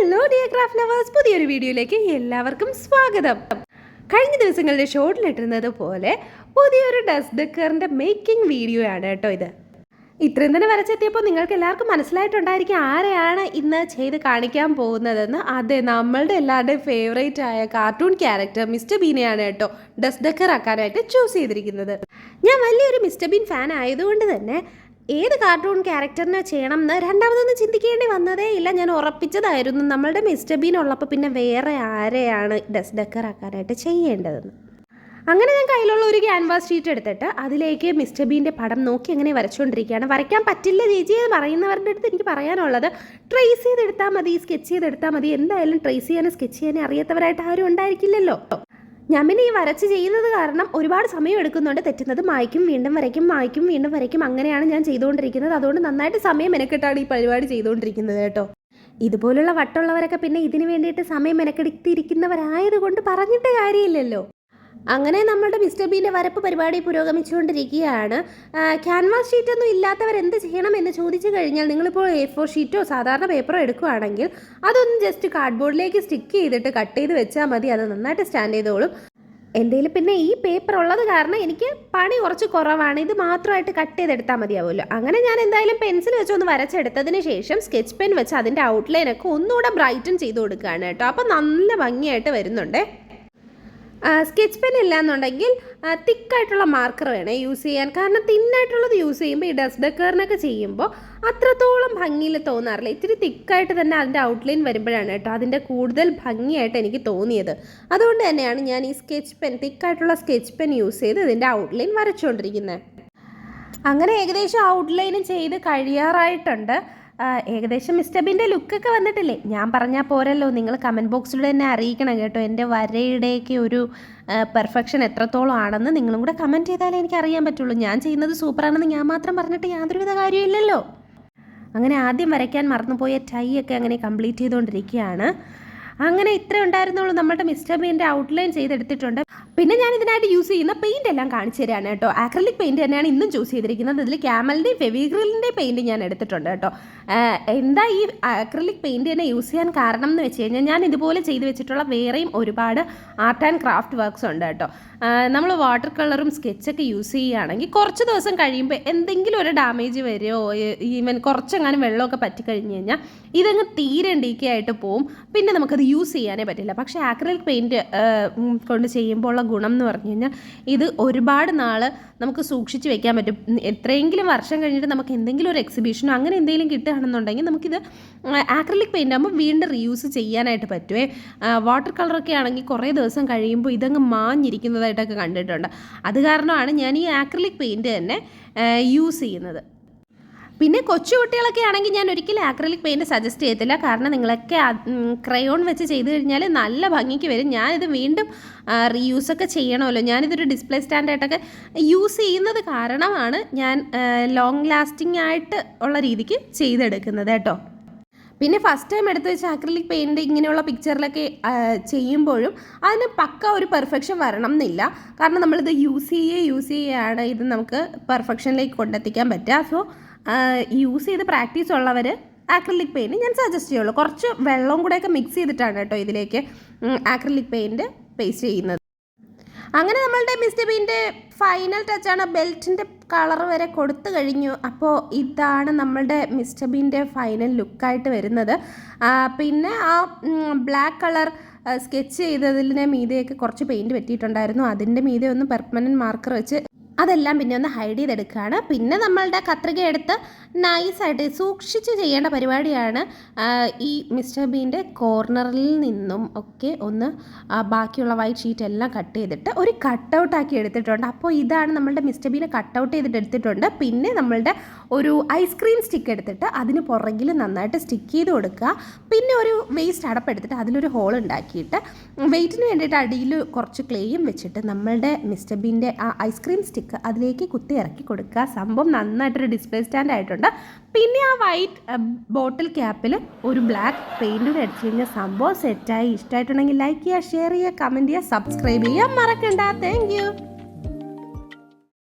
Hello dear craft lovers, പുതിയൊരു വീഡിയോയിലേക്ക് എല്ലാവർക്കും സ്വാഗതം. കഴിഞ്ഞ ദിവസങ്ങളുടെ ഷോർട്ടിലിട്ടിരുന്നത് പോലെ പുതിയൊരു ഡസ്റ്റ് ഡെക്കറിൻ്റെ മേക്കിംഗ് വീഡിയോ ആണ് കേട്ടോ ഇത്. ഇത്രയും തന്നെ വരച്ചെത്തിയപ്പോൾ നിങ്ങൾക്ക് എല്ലാവർക്കും മനസ്സിലായിട്ടുണ്ടായിരിക്കും ആരെയാണ് ഇന്ന് ചെയ്ത് കാണിക്കാൻ പോകുന്നതെന്ന്. അതെ, നമ്മളുടെ എല്ലാവരുടെയും ഫേവറേറ്റ് ആയ കാർട്ടൂൺ ക്യാരക്ടർ മിസ്റ്റർ ബീനെയാണ് കേട്ടോ ഡസ്റ്റ് ഡെക്കർ ആക്കാനായിട്ട് ചൂസ് ചെയ്തിരിക്കുന്നത്. ഞാൻ വലിയൊരു മിസ്റ്റർ ബീൻ ഫാൻ ആയതുകൊണ്ട് തന്നെ ഏത് കാർട്ടൂൺ ക്യാരക്ടറിനെ ചെയ്യണം എന്ന് രണ്ടാമതൊന്നും ചിന്തിക്കേണ്ടി വന്നതേ ഇല്ല. ഞാൻ ഉറപ്പിച്ചതായിരുന്നു നമ്മളുടെ മിസ്റ്റർ ബീൻ ഉള്ളപ്പോൾ പിന്നെ വേറെ ആരെയാണ് ഡസ്റ്റ് ഡെക്കർ ആക്കാനായിട്ട് ചെയ്യേണ്ടതെന്ന്. അങ്ങനെ ഞാൻ കയ്യിലുള്ള ഒരു ക്യാൻവാസ് ഷീറ്റ് എടുത്തിട്ട് അതിലേക്ക് മിസ്റ്റർ ബീൻ്റെ പടം നോക്കി അങ്ങനെ വരച്ചുകൊണ്ടിരിക്കുകയാണ്. വരയ്ക്കാൻ പറ്റില്ല ചേച്ചി എന്ന് പറയുന്നവരുടെ അടുത്ത് എനിക്ക് പറയാനുള്ളത്, ട്രേസ് ചെയ്തെടുത്താൽ മതി, സ്കെച്ച് ചെയ്തെടുത്താൽ മതി. എന്തായാലും ട്രേസ് ചെയ്യാനും സ്കെച്ച് ചെയ്യാനും അറിയാത്തവരായിട്ട് ആരും ഉണ്ടായിരിക്കില്ലല്ലോ. ഞാൻ പിന്നെ ഈ വരച്ച് ചെയ്യുന്നത് കാരണം ഒരുപാട് സമയം എടുക്കുന്നുണ്ട്. തെറ്റുന്നത് മായ്ക്കും, വീണ്ടും വരയ്ക്കും, മായ്ക്കും, വീണ്ടും വരയ്ക്കും, അങ്ങനെയാണ് ഞാൻ ചെയ്തുകൊണ്ടിരിക്കുന്നത്. അതുകൊണ്ട് നന്നായിട്ട് സമയം മെനക്കെട്ടാണ് ഈ പരിപാടി ചെയ്തുകൊണ്ടിരിക്കുന്നത് കേട്ടോ. ഇതുപോലുള്ള വട്ടുള്ളവരൊക്കെ പിന്നെ ഇതിന് വേണ്ടിയിട്ട് സമയം മെനക്കെടുത്തിരിക്കുന്നവരായതുകൊണ്ട് പറഞ്ഞിട്ട് കാര്യമില്ലല്ലോ. അങ്ങനെ നമ്മുടെ മിസ്റ്റർ ബീൻ്റെ വരപ്പ് പരിപാടി പുരോഗമിച്ചുകൊണ്ടിരിക്കുകയാണ്. ക്യാൻവാസ് ഷീറ്റൊന്നും ഇല്ലാത്തവരെന്ത് ചെയ്യണം എന്ന് ചോദിച്ചു കഴിഞ്ഞാൽ, നിങ്ങളിപ്പോൾ A4 ഷീറ്റോ സാധാരണ പേപ്പറോ എടുക്കുകയാണെങ്കിൽ അതൊന്ന് ജസ്റ്റ് കാർഡ്ബോർഡിലേക്ക് സ്റ്റിക്ക് ചെയ്തിട്ട് കട്ട് ചെയ്ത് വെച്ചാൽ മതി. അത് നന്നായിട്ട് സ്റ്റാൻഡ് ചെയ്തോളും. എൻ്റെ കയ്യിൽ പിന്നെ ഈ പേപ്പർ ഉള്ളത് കാരണം എനിക്ക് പണി കുറച്ച് കുറവാണ്. ഇത് മാത്രമായിട്ട് കട്ട് ചെയ്തെടുത്താൽ മതിയാവുമല്ലോ. അങ്ങനെ ഞാൻ എന്തായാലും പെൻസിൽ വെച്ചൊന്ന് വരച്ചെടുത്തതിന് ശേഷം സ്കെച്ച് പെൻ വെച്ച് അതിൻ്റെ ഔട്ട്ലൈനൊക്കെ ഒന്നുകൂടെ ബ്രൈറ്റൻ ചെയ്ത് കൊടുക്കുകയാണ് കേട്ടോ. അപ്പോൾ നല്ല ഭംഗിയായിട്ട് വരുന്നുണ്ട്. സ്കെച്ച് പെൻ ഇല്ല എന്നുണ്ടെങ്കിൽ തിക്കായിട്ടുള്ള മാർക്കർ വേണേ യൂസ് ചെയ്യാൻ. കാരണം തിന്നായിട്ടുള്ളത് യൂസ് ചെയ്യുമ്പോൾ ഈ ഡസ്റ്റ് ഡെക്കറിനൊക്കെ ചെയ്യുമ്പോൾ അത്രത്തോളം ഭംഗിയിൽ തോന്നാറില്ല. ഇത്തിരി തിക്കായിട്ട് തന്നെ അതിൻ്റെ ഔട്ട്ലൈൻ വരുമ്പോഴാണ് കേട്ടോ അതിൻ്റെ കൂടുതൽ ഭംഗിയായിട്ട് എനിക്ക് തോന്നിയത്. അതുകൊണ്ട് തന്നെയാണ് ഞാൻ ഈ സ്കെച്ച് പെൻ, തിക്കായിട്ടുള്ള സ്കെച്ച് പെൻ യൂസ് ചെയ്ത് ഇതിൻ്റെ ഔട്ട്ലൈൻ വരച്ചുകൊണ്ടിരിക്കുന്നത്. അങ്ങനെ ഏകദേശം ഔട്ട്ലൈനും ചെയ്ത് കഴിയാറായിട്ടുണ്ട്. ഏകദേശം മിസ്റ്റർ ബീൻ്റെ ലുക്കൊക്കെ വന്നിട്ടില്ലേ? ഞാൻ പറഞ്ഞാൽ പോരല്ലോ, നിങ്ങൾ കമൻറ്റ് ബോക്സിലൂടെ തന്നെ അറിയിക്കണം കേട്ടോ. എൻ്റെ വരയുടെയൊക്കെ ഒരു പെർഫെക്ഷൻ എത്രത്തോളം ആണെന്ന് നിങ്ങളും കൂടെ കമൻറ്റ് ചെയ്താലേ എനിക്ക് അറിയാൻ പറ്റുള്ളൂ. ഞാൻ ചെയ്യുന്നത് സൂപ്പറാണെന്ന് ഞാൻ മാത്രം പറഞ്ഞിട്ട് യാതൊരുവിധ കാര്യമില്ലല്ലോ. അങ്ങനെ ആദ്യം വരയ്ക്കാൻ മറന്നുപോയ ടൈ ഒക്കെ അങ്ങനെ കംപ്ലീറ്റ് ചെയ്തുകൊണ്ടിരിക്കുകയാണ്. അങ്ങനെ ഇത്രേ ഉണ്ടായിരുന്നുള്ളൂ. നമ്മുടെ മിസ്റ്റർ ബീൻ്റെ ഔട്ട്ലൈൻ ചെയ്തെടുത്തിട്ടുണ്ട്. പിന്നെ ഞാൻ ഇതിനായിട്ട് യൂസ് ചെയ്യുന്ന പെയിൻ്റ് എല്ലാം കാണിച്ചു തരാണ് കേട്ടോ. ആക്രിലിക് പെയിൻറ്റ് തന്നെയാണ് ഇന്നും ചൂസ് ചെയ്തിരിക്കുന്നത്. ഇതിൽ ക്യാമലിൻ്റെയും ഫെവിക്രിലിൻ്റെയും പെയിൻറ്റ് ഞാൻ എടുത്തിട്ടുണ്ട് കേട്ടോ. എന്താ ഈ ആക്രിലിക് പെയിൻറ്റ് തന്നെ യൂസ് ചെയ്യാൻ കാരണം എന്ന് വെച്ച് കഴിഞ്ഞാൽ, ഞാൻ ഇതുപോലെ ചെയ്ത് വെച്ചിട്ടുള്ള വേറെയും ഒരുപാട് ആർട്ട് ആൻഡ് ക്രാഫ്റ്റ് വർക്ക്സ് ഉണ്ട് കേട്ടോ. നമ്മൾ വാട്ടർ കളറും സ്കെച്ചൊക്കെ യൂസ് ചെയ്യുകയാണെങ്കിൽ കുറച്ച് ദിവസം കഴിയുമ്പോൾ എന്തെങ്കിലും ഒരു ഡാമേജ് വരുമോ, ഈവൻ കുറച്ചെങ്ങാനും വെള്ളമൊക്കെ പറ്റിക്കഴിഞ്ഞ് കഴിഞ്ഞാൽ ഇതങ്ങ് തീരെ ഡീക്കായിട്ട് പോവും. പിന്നെ നമുക്കത് യൂസ് ചെയ്യാനേ പറ്റില്ല. പക്ഷേ ആക്രിലിക് പെയിൻറ്റ് കൊണ്ട് ചെയ്യുമ്പോൾ ഉള്ള ഗുണം എന്ന് പറഞ്ഞു കഴിഞ്ഞാൽ, ഇത് ഒരുപാട് നാൾ നമുക്ക് സൂക്ഷിച്ച് വെക്കാൻ പറ്റും. എത്രയെങ്കിലും വർഷം കഴിഞ്ഞിട്ട് നമുക്ക് എന്തെങ്കിലും ഒരു എക്സിബിഷനോ അങ്ങനെ എന്തെങ്കിലും കിട്ടുകയാണെന്നുണ്ടെങ്കിൽ നമുക്കിത് ആക്രിലിക് പെയിൻ്റ് ആകുമ്പോൾ വീണ്ടും റീയൂസ് ചെയ്യാനായിട്ട് പറ്റുമേ. വാട്ടർ കളറൊക്കെ ആണെങ്കിൽ കുറേ ദിവസം കഴിയുമ്പോൾ ഇതങ്ങ് മാഞ്ഞിരിക്കുന്നതായിട്ടൊക്കെ കണ്ടിട്ടുണ്ട്. അത് കാരണമാണ് ഞാൻ ഈ ആക്രിലിക് പെയിൻറ്റ് തന്നെ യൂസ് ചെയ്യുന്നത്. പിന്നെ കൊച്ചു കുട്ടികളൊക്കെ ആണെങ്കിൽ ഞാൻ ഒരിക്കലും ആക്രിലിക് പെയിൻറ്റ് സജസ്റ്റ് ചെയ്യത്തില്ല. കാരണം നിങ്ങളൊക്കെ ക്രയോൺ വെച്ച് ചെയ്ത് കഴിഞ്ഞാൽ നല്ല ഭംഗിക്ക് വരും. ഞാനിത് വീണ്ടും റീയൂസൊക്കെ ചെയ്യണമല്ലോ. ഞാനിതൊരു ഡിസ്പ്ലേ സ്റ്റാൻഡായിട്ടൊക്കെ യൂസ് ചെയ്യുന്നത് കാരണമാണ് ഞാൻ ലോങ് ലാസ്റ്റിംഗ് ആയിട്ട് ഉള്ള രീതിക്ക് ചെയ്തെടുക്കുന്നത് കേട്ടോ. പിന്നെ ഫസ്റ്റ് ടൈം എടുത്ത് വെച്ച് ആക്രിലിക് പെയിൻറ്റ് ഇങ്ങനെയുള്ള പിക്ചറിലൊക്കെ ചെയ്യുമ്പോഴും അതിന് പക്ക ഒരു പെർഫെക്ഷൻ വരണം എന്നില്ല. കാരണം നമ്മളിത് യൂസ് ചെയ്യുകയാണ് ഇത് നമുക്ക് പെർഫെക്ഷനിലേക്ക് കൊണ്ടെത്തിക്കാൻ പറ്റുക. സോ യൂസ് ചെയ്ത് പ്രാക്ടീസ് ഉള്ളവർ ആക്രിലിക് പെയിൻറ്റ് ഞാൻ സജസ്റ്റ് ചെയ്യുള്ളൂ. കുറച്ച് വെള്ളവും കൂടെയൊക്കെ മിക്സ് ചെയ്തിട്ടാണ് കേട്ടോ ഇതിലേക്ക് ആക്രിലിക് പെയിൻറ്റ് പേസ്റ്റ് ചെയ്യുന്നത്. അങ്ങനെ നമ്മളുടെ മിസ്റ്റർ ബീൻ്റെ ഫൈനൽ ടച്ചാണ്. ബെൽറ്റിൻ്റെ കളർ വരെ കൊടുത്തു കഴിഞ്ഞു. അപ്പോൾ ഇതാണ് നമ്മളുടെ മിസ്റ്റർ ബീൻ്റെ ഫൈനൽ ലുക്കായിട്ട് വരുന്നത്. പിന്നെ ആ ബ്ലാക്ക് കളർ സ്കെച്ച് ചെയ്തതിൻ്റെ മീതെയൊക്കെ കുറച്ച് പെയിൻറ്റ് പറ്റിയിട്ടുണ്ടായിരുന്നു. അതിൻ്റെ മീതെ ഒന്ന് പെർമനൻറ്റ് മാർക്കർ വെച്ച് അതെല്ലാം പിന്നെ ഒന്ന് ഹൈഡ് ചെയ്തെടുക്കുകയാണ്. പിന്നെ നമ്മളുടെ കത്രിക എടുത്ത് നൈസായിട്ട് സൂക്ഷിച്ച് ചെയ്യേണ്ട പരിപാടിയാണ്. ഈ മിസ്റ്റർ ബീൻ്റെ കോർണറിൽ നിന്നും ഒക്കെ ഒന്ന് ബാക്കിയുള്ള വൈറ്റ് ഷീറ്റ് എല്ലാം കട്ട് ചെയ്തിട്ട് ഒരു കട്ടൗട്ടാക്കി എടുത്തിട്ടുണ്ട്. അപ്പോൾ ഇതാണ് നമ്മളുടെ മിസ്റ്റർ ബീനെ കട്ടൗട്ട് ചെയ്തിട്ട് എടുത്തിട്ടുണ്ട്. പിന്നെ നമ്മളുടെ ഒരു ഐസ്ക്രീം സ്റ്റിക്ക് എടുത്തിട്ട് അതിന് പുറകിൽ നന്നായിട്ട് സ്റ്റിക്ക് ചെയ്ത് കൊടുക്കുക. പിന്നെ ഒരു വേസ്റ്റ് അടപ്പെടുത്തിട്ട് അതിലൊരു ഹോൾ ഉണ്ടാക്കിയിട്ട് വെയിറ്റിന് വേണ്ടിയിട്ട് അടിയിൽ കുറച്ച് ക്ലേയും വെച്ചിട്ട് നമ്മളുടെ മിസ്റ്റർ ബീൻ്റെ ആ ഐസ്ക്രീം സ്റ്റിക്ക് അതിലേക്ക് കുത്തി ഇറക്കി കൊടുക്കുക. സംഭവം നന്നായിട്ടൊരു ഡിസ്പ്ലേ സ്റ്റാൻഡ് ആയിട്ടുണ്ട്. പിന്നെ ആ വൈറ്റ് ബോട്ടിൽ ക്യാപ്പിൽ ഒരു ബ്ലാക്ക് പെയിൻറ്റ് അടിച്ചു കഴിഞ്ഞാൽ സംഭവം സെറ്റായി. ഇഷ്ടമായിട്ടുണ്ടെങ്കിൽ ലൈക്ക് ചെയ്യുക, ഷെയർ ചെയ്യുക, കമൻറ്റ് ചെയ്യുക, സബ്സ്ക്രൈബ് ചെയ്യുക മറക്കണ്ട. Thank you.